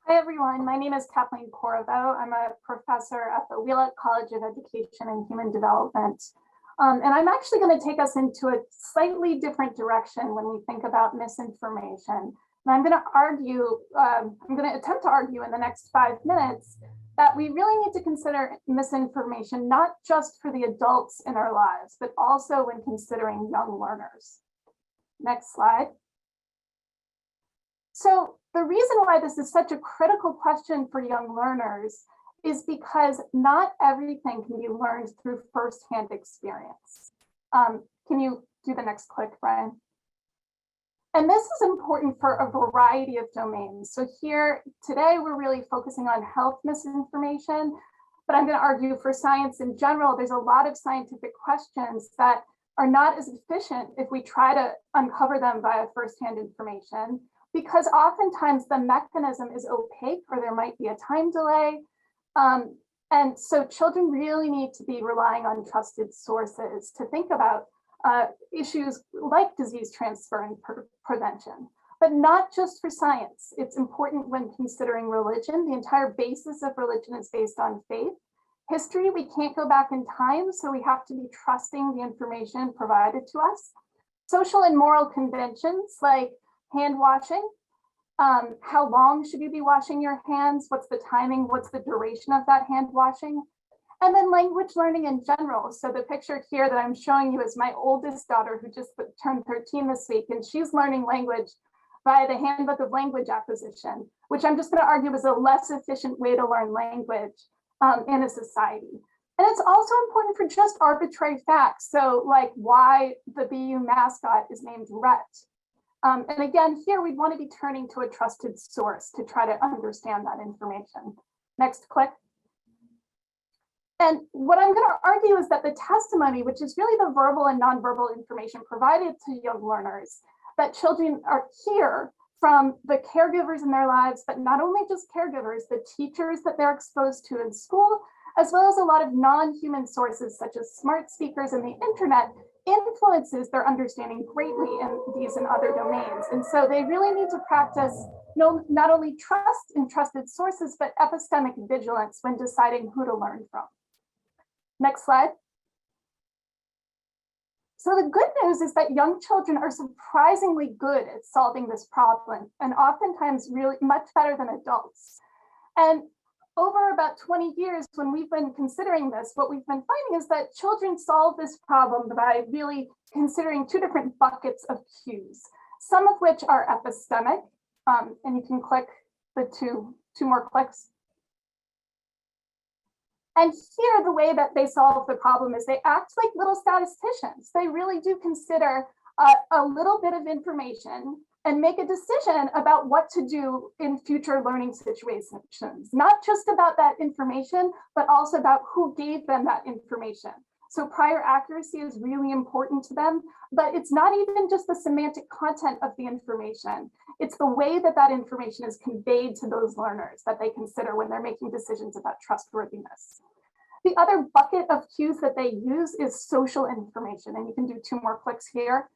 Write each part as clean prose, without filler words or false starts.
Hi, everyone. My name is Kathleen Corriveau. I'm a professor at the Wheelock College of Education and Human Development. And I'm actually going to take us into a slightly different direction when we think about misinformation. And I'm going to attempt to argue in the next 5 minutes that we really need to consider misinformation, not just for the adults in our lives, but also when considering young learners. Next slide. So the reason why this is such a critical question for young learners is because not everything can be learned through firsthand experience. Can you do the next click, Brian? And this is important for a variety of domains. So here today, we're really focusing on health misinformation, but I'm going to argue for science in general, there's a lot of scientific questions that are not as efficient if we try to uncover them via firsthand information, because oftentimes the mechanism is opaque or there might be a time delay. And so children really need to be relying on trusted sources to think about issues like disease transfer and prevention, but not just for science. It's important when considering religion. The entire basis of religion is based on faith. History, we can't go back in time, so we have to be trusting the information provided to us. Social and moral conventions like hand washing. How long should you be washing your hands? What's the timing? What's the duration of that hand washing? And then language learning in general. So the picture here that I'm showing you is my oldest daughter who just turned 13 this week, and she's learning language via the Handbook of Language Acquisition, which I'm just going to argue is a less efficient way to learn language in a society. And it's also important for just arbitrary facts. So like why the BU mascot is named Rhett. And again, here we'd want to be turning to a trusted source to try to understand that information. Next click. And what I'm going to argue is that the testimony, which is really the verbal and nonverbal information provided to young learners, that children are hear from the caregivers in their lives, but not only just caregivers, the teachers that they're exposed to in school, as well as a lot of non-human sources such as smart speakers and the internet, influences their understanding greatly in these and other domains. And so they really need to practice not only trust in trusted sources, but epistemic vigilance when deciding who to learn from. Next slide. So the good news is that young children are surprisingly good at solving this problem, and oftentimes really much better than adults. And over about 20 years, when we've been considering this, what we've been finding is that children solve this problem by really considering two different buckets of cues, some of which are epistemic, and you can click the two more clicks. And here, the way that they solve the problem is they act like little statisticians. They really do consider a little bit of information and make a decision about what to do in future learning situations, not just about that information, but also about who gave them that information. So prior accuracy is really important to them, but it's not even just the semantic content of the information. It's the way that that information is conveyed to those learners that they consider when they're making decisions about trustworthiness. The other bucket of cues that they use is social information, and you can do 2 more clicks here.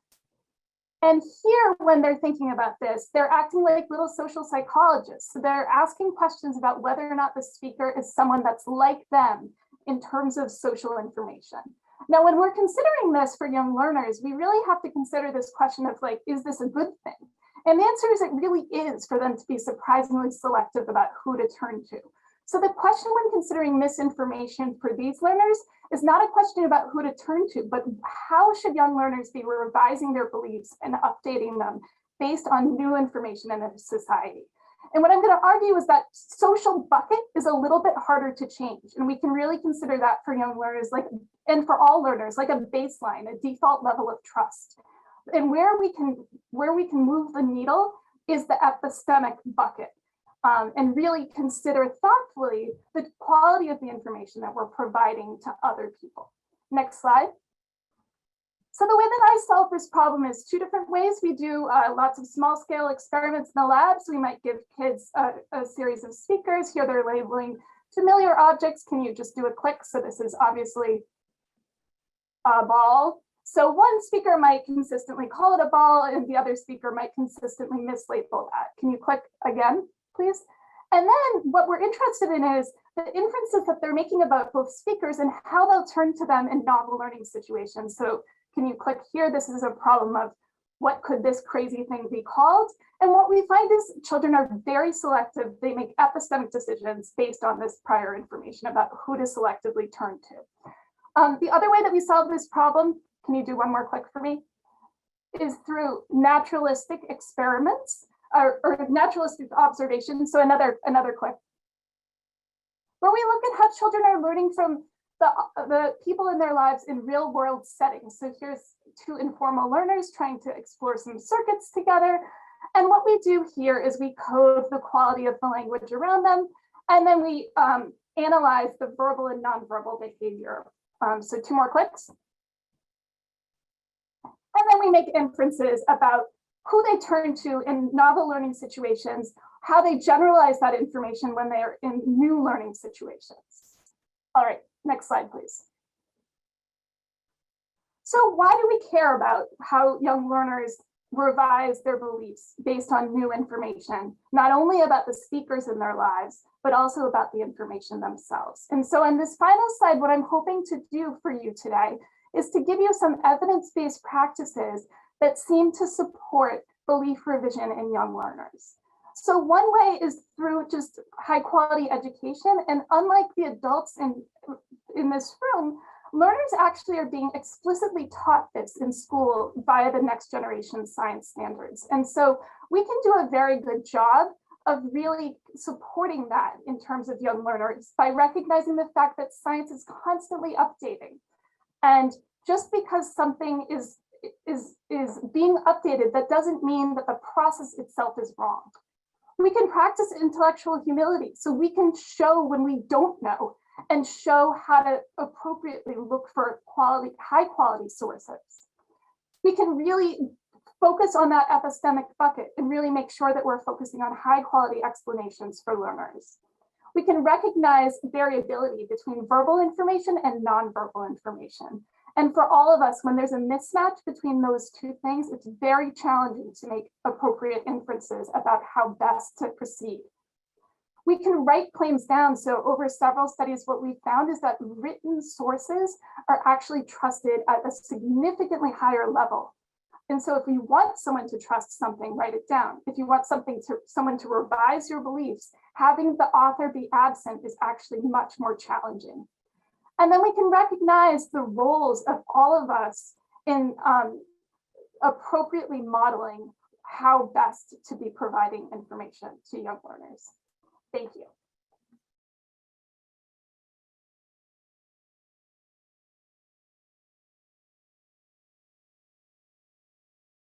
And here, when they're thinking about this, they're acting like little social psychologists. So they're asking questions about whether or not the speaker is someone that's like them in terms of social information. Now, when we're considering this for young learners, we really have to consider this question of like, is this a good thing? And the answer is it really is for them to be surprisingly selective about who to turn to. So the question when considering misinformation for these learners is not a question about who to turn to, but how should young learners be revising their beliefs and updating them based on new information in a society? And what I'm going to argue is that social bucket is a little bit harder to change. And we can really consider that for young learners, like, and for all learners, like a baseline, a default level of trust. And where we can move the needle is the epistemic bucket. And really consider thoughtfully the quality of the information that we're providing to other people. Next slide. So the way that I solve this problem is 2 different ways. We do lots of small scale experiments in the lab. So we might give kids a series of speakers. Here they're labeling familiar objects. Can you just do a click? So this is obviously a ball. So one speaker might consistently call it a ball and the other speaker might consistently mislabel that. Can you click again, please? And then what we're interested in is the inferences that they're making about both speakers and how they'll turn to them in novel learning situations. So can you click here? This is a problem of what could this crazy thing be called? And what we find is children are very selective. They make epistemic decisions based on this prior information about who to selectively turn to. The other way that we solve this problem, can you do one more click for me, is through naturalistic experiments or naturalistic observations. So another click, where we look at how children are learning from the people in their lives in real world settings. So here's two informal learners trying to explore some circuits together. And what we do here is we code the quality of the language around them, and then we analyze the verbal and nonverbal behavior. So two more clicks. And then we make inferences about who they turn to in novel learning situations, how they generalize that information when they're in new learning situations. All right, next slide, please. So why do we care about how young learners revise their beliefs based on new information, not only about the speakers in their lives, but also about the information themselves? And so in this final slide, what I'm hoping to do for you today is to give you some evidence-based practices that seem to support belief revision in young learners. So one way is through just high quality education. And unlike the adults in this room, learners actually are being explicitly taught this in school via the next generation science standards. And so we can do a very good job of really supporting that in terms of young learners by recognizing the fact that science is constantly updating. And just because something is being updated, that doesn't mean that the process itself is wrong. We can practice intellectual humility, so we can show when we don't know and show how to appropriately look for high quality sources. We can really focus on that epistemic bucket and really make sure that we're focusing on high quality explanations for learners. We can recognize variability between verbal information and nonverbal information. And for all of us, when there's a mismatch between those two things, it's very challenging to make appropriate inferences about how best to proceed. We can write claims down. So over several studies, what we found is that written sources are actually trusted at a significantly higher level. And so if you want someone to trust something, write it down. If you want someone to revise your beliefs, having the author be absent is actually much more challenging. And then we can recognize the roles of all of us in appropriately modeling how best to be providing information to young learners. Thank you.